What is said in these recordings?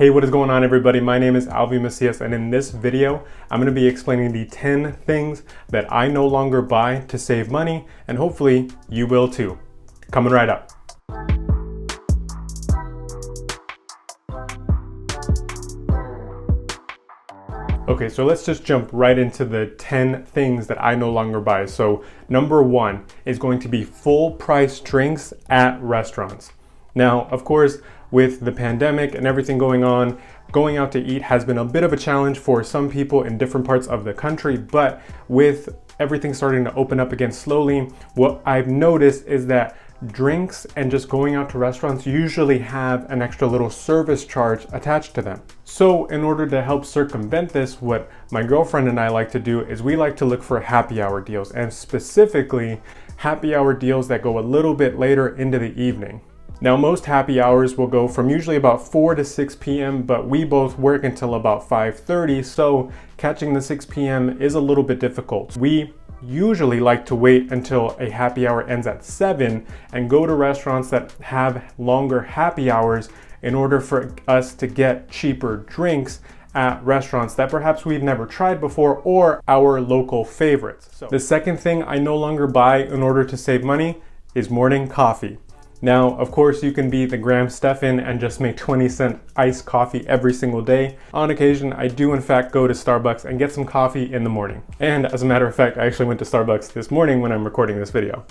Hey, what is going on everybody? My name is Alvy Macias, and in this video, I'm going to be explaining the 10 things that I no longer buy to save money, and hopefully you will too. Coming right up. Okay, so let's just jump right into the 10 things that I no longer buy. So number one is going to be full price drinks at restaurants. Now, of course, with the pandemic and everything going on, going out to eat has been a bit of a challenge for some people in different parts of the country, but with everything starting to open up again slowly, what I've noticed is that drinks and just going out to restaurants usually have an extra little service charge attached to them. So in order to help circumvent this, what my girlfriend and I like to do is we like to look for happy hour deals, and specifically happy hour deals that go a little bit later into the evening. Now, most happy hours will go from usually about 4 to 6 p.m., but we both work until about 5:30, so catching the 6 p.m. is a little bit difficult. We usually like to wait until a happy hour ends at 7 and go to restaurants that have longer happy hours in order for us to get cheaper drinks at restaurants that perhaps we've never tried before or our local favorites. So the second thing I no longer buy in order to save money is morning coffee. Now, of course, you can be the Graham Stephan and just make 20-cent iced coffee every single day. On occasion, I do in fact go to Starbucks and get some coffee in the morning. And as a matter of fact, I actually went to Starbucks this morning when I'm recording this video.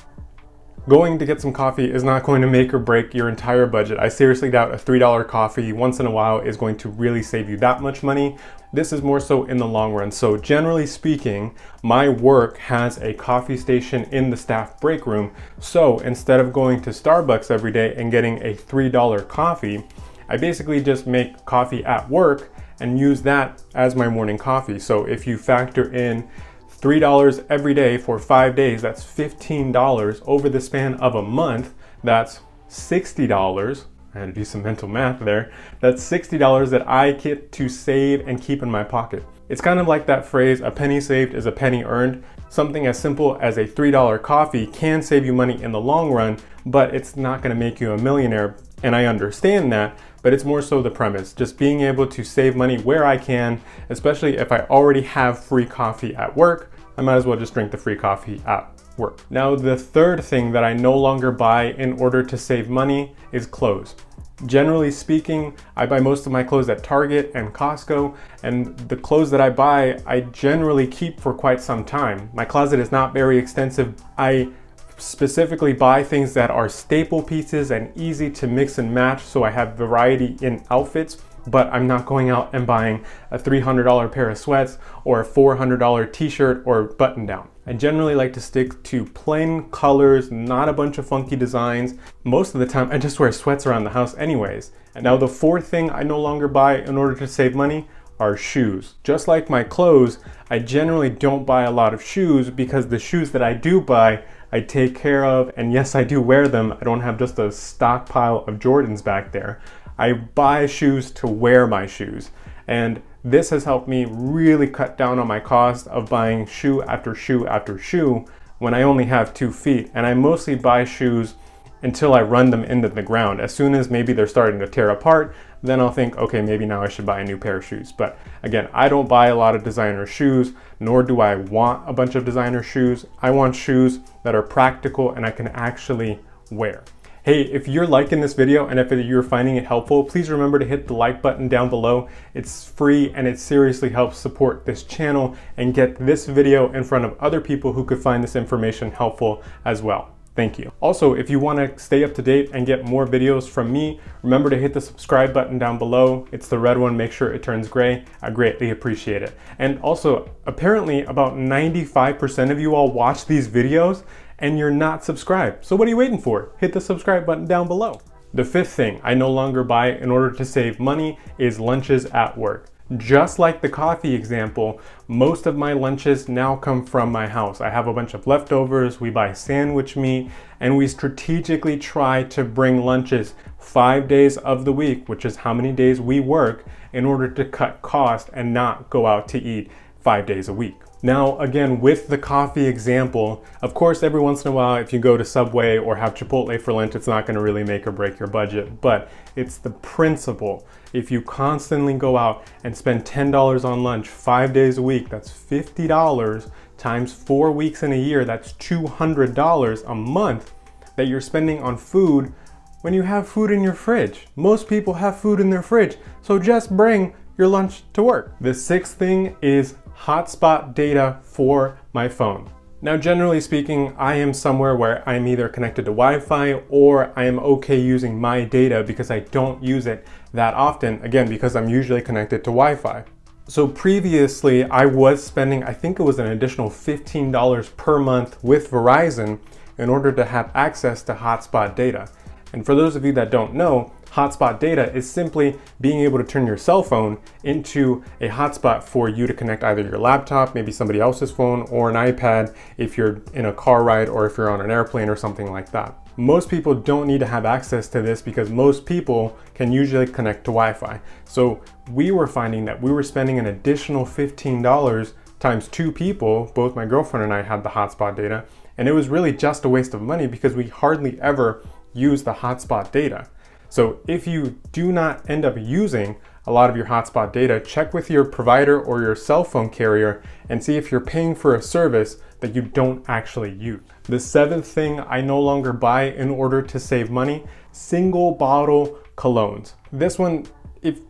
Going to get some coffee is not going to make or break your entire budget. I seriously doubt a $3 coffee once in a while is going to really save you that much money. This is more so in the long run. So generally speaking, my work has a coffee station in the staff break room. So instead of going to Starbucks every day and getting a $3 coffee, I basically just make coffee at work and use that as my morning coffee. So if you factor in $3 every day for 5 days, that's $15 over the span of a month. That's $60. I had to do some mental math there. That's $60 that I get to save and keep in my pocket. It's kind of like that phrase, a penny saved is a penny earned. Something as simple as a $3 coffee can save you money in the long run, but it's not going to make you a millionaire. And I understand that, but it's more so the premise, just being able to save money where I can, especially if I already have free coffee at work. I might as well just drink the free coffee at work. Now, the third thing that I no longer buy in order to save money is clothes. Generally speaking, I buy most of my clothes at Target and Costco, and the clothes that I buy, I generally keep for quite some time. My closet is not very extensive. I specifically buy things that are staple pieces and easy to mix and match, so I have variety in outfits, but I'm not going out and buying a $300 pair of sweats or a $400 t-shirt or button down. I generally like to stick to plain colors, not a bunch of funky designs. Most of the time, I just wear sweats around the house anyways. And now the fourth thing I no longer buy in order to save money are shoes. Just like my clothes, I generally don't buy a lot of shoes because the shoes that I do buy, I take care of, and yes, I do wear them. I don't have just a stockpile of Jordans back there. I buy shoes to wear my shoes, and this has helped me really cut down on my cost of buying shoe after shoe after shoe when I only have 2 feet, and I mostly buy shoes until I run them into the ground. As soon as maybe they're starting to tear apart, then I'll think, okay, maybe now I should buy a new pair of shoes. But again, I don't buy a lot of designer shoes, nor do I want a bunch of designer shoes. I want shoes that are practical and I can actually wear. Hey, if you're liking this video and if you're finding it helpful, please remember to hit the like button down below. It's free and it seriously helps support this channel and get this video in front of other people who could find this information helpful as well. Thank you. Also, if you want to stay up to date and get more videos from me, remember to hit the subscribe button down below. It's the red one. Make sure it turns gray. I greatly appreciate it. And also, apparently about 95% of you all watch these videos and you're not subscribed. So what are you waiting for? Hit the subscribe button down below. The fifth thing I no longer buy in order to save money is lunches at work. Just like the coffee example, most of my lunches now come from my house. I have a bunch of leftovers, we buy sandwich meat, and we strategically try to bring lunches 5 days of the week, which is how many days we work, in order to cut cost and not go out to eat 5 days a week. Now, again, with the coffee example, of course, every once in a while, if you go to Subway or have Chipotle for lunch, it's not going to really make or break your budget, but it's the principle. If you constantly go out and spend $10 on lunch 5 days a week, that's $50 times 4 weeks in a year, that's $200 a month that you're spending on food when you have food in your fridge. Most people have food in their fridge, so just bring your lunch to work. The sixth thing is hotspot data for my phone. Now, generally speaking, I am somewhere where I'm either connected to Wi-Fi or I am okay using my data because I don't use it that often, again, because I'm usually connected to Wi-Fi. So previously I was spending, I think it was an additional $15 per month with Verizon in order to have access to hotspot data. And for those of you that don't know, hotspot data is simply being able to turn your cell phone into a hotspot for you to connect either your laptop, maybe somebody else's phone, or an iPad if you're in a car ride or if you're on an airplane or something like that. Most people don't need to have access to this because most people can usually connect to Wi-Fi. So we were finding that we were spending an additional $15 times 2 people, both my girlfriend and I had the hotspot data, and it was really just a waste of money because we hardly ever use the hotspot data. So if you do not end up using a lot of your hotspot data, check with your provider or your cell phone carrier and see if you're paying for a service that you don't actually use. The seventh thing I no longer buy in order to save money, single bottle colognes. This one,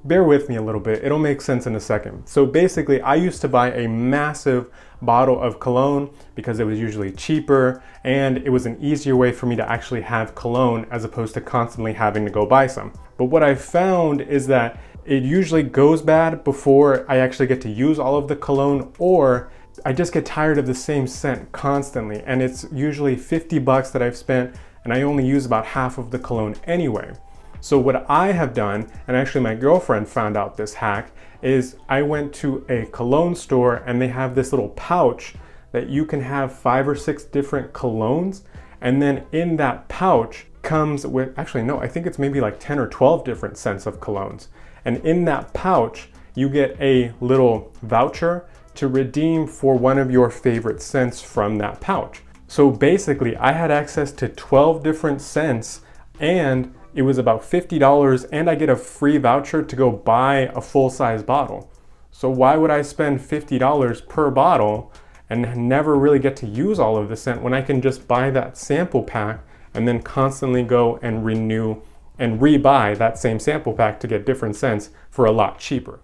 bear with me a little bit, it'll make sense in a second. So basically, I used to buy a massive bottle of cologne because it was usually cheaper and it was an easier way for me to actually have cologne as opposed to constantly having to go buy some. But what I found is that it usually goes bad before I actually get to use all of the cologne, or I just get tired of the same scent constantly, and it's usually $50 that I've spent and I only use about half of the cologne anyway. So what I have done, and actually my girlfriend found out this hack, is I went to a cologne store and they have this little pouch that you can have 5 or 6 different colognes, and then in that pouch comes with, actually no, I think it's maybe like 10 or 12 different scents of colognes. And in that pouch, you get a little voucher to redeem for one of your favorite scents from that pouch. So basically I had access to 12 different scents and it was about $50, and I get a free voucher to go buy a full-size bottle. So why would I spend $50 per bottle and never really get to use all of the scent when I can just buy that sample pack and then constantly go and renew and rebuy that same sample pack to get different scents for a lot cheaper?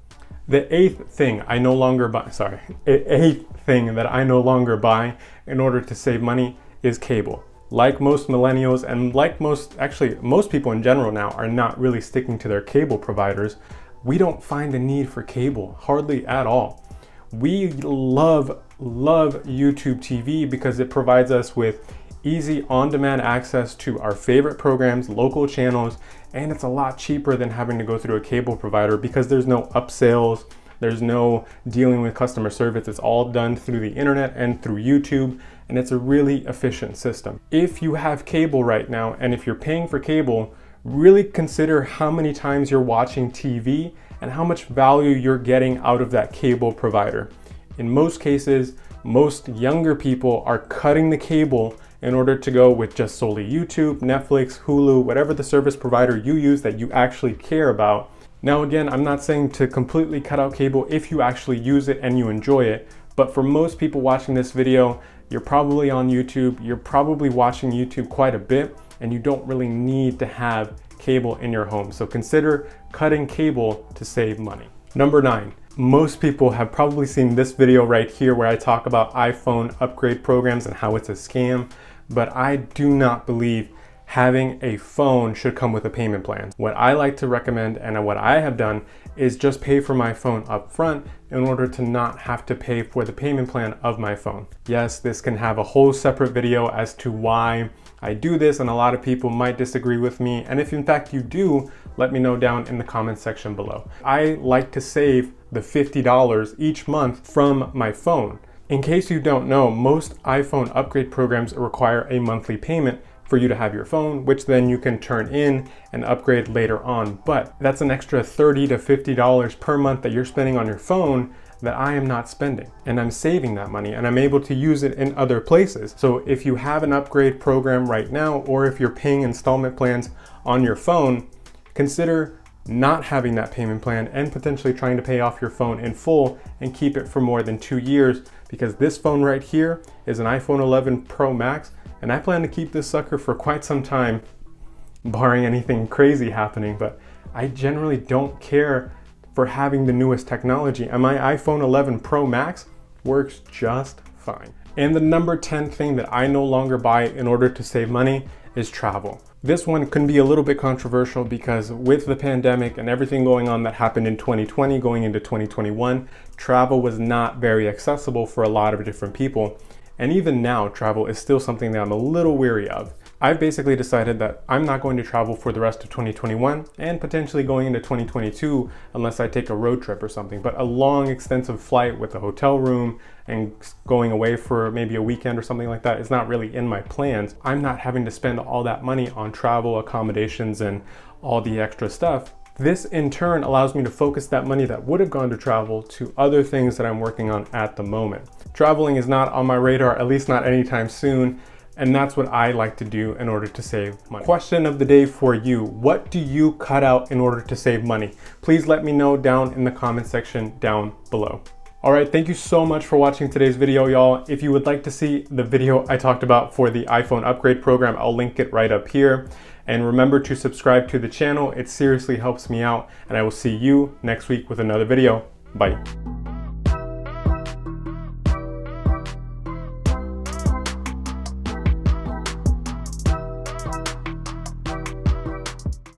The eighth thing that I no longer buy in order to save money is cable. Like most millennials and like most people in general now are not really sticking to their cable providers, we don't find the need for cable, hardly at all. We love YouTube TV because it provides us with easy on-demand access to our favorite programs, local channels, and it's a lot cheaper than having to go through a cable provider because there's no upsells, there's no dealing with customer service. It's all done through the internet and through YouTube, and it's a really efficient system. If you have cable right now, and if you're paying for cable, really consider how many times you're watching TV and how much value you're getting out of that cable provider. In most cases, most younger people are cutting the cable in order to go with just solely YouTube, Netflix, Hulu, whatever the service provider you use that you actually care about. Now again, I'm not saying to completely cut out cable if you actually use it and you enjoy it, but for most people watching this video, you're probably on YouTube, you're probably watching YouTube quite a bit, and you don't really need to have cable in your home. So consider cutting cable to save money. Number 9, most people have probably seen this video right here where I talk about iPhone upgrade programs and how it's a scam, but I do not believe having a phone should come with a payment plan. What I like to recommend and what I have done is just pay for my phone up front in order to not have to pay for the payment plan of my phone. Yes, this can have a whole separate video as to why I do this, and a lot of people might disagree with me, and if in fact you do, let me know down in the comment section below. I like to save the $50 each month from my phone. In case you don't know, most iPhone upgrade programs require a monthly payment for you to have your phone, which then you can turn in and upgrade later on. But that's an extra $30 to $50 per month that you're spending on your phone that I am not spending. And I'm saving that money and I'm able to use it in other places. So if you have an upgrade program right now, or if you're paying installment plans on your phone, consider not having that payment plan and potentially trying to pay off your phone in full and keep it for more than 2 years, because this phone right here is an iPhone 11 Pro Max, and I plan to keep this sucker for quite some time, barring anything crazy happening. But I generally don't care for having the newest technology, and my iPhone 11 Pro Max works just fine. And the number 10 thing that I no longer buy in order to save money is travel. This one can be a little bit controversial because with the pandemic and everything going on that happened in 2020 going into 2021, travel was not very accessible for a lot of different people. And even now, travel is still something that I'm a little weary of. I've basically decided that I'm not going to travel for the rest of 2021 and potentially going into 2022 unless I take a road trip or something. But a long, extensive flight with a hotel room and going away for maybe a weekend or something like that is not really in my plans. I'm not having to spend all that money on travel, accommodations, and all the extra stuff. This in turn allows me to focus that money that would have gone to travel to other things that I'm working on at the moment. Traveling is not on my radar, at least not anytime soon. And that's what I like to do in order to save money. Question of the day for you: what do you cut out in order to save money? Please let me know down in the comment section down below. All right, thank you so much for watching today's video, y'all. If you would like to see the video I talked about for the iPhone upgrade program, I'll link it right up here. And remember to subscribe to the channel. It seriously helps me out. And I will see you next week with another video. Bye.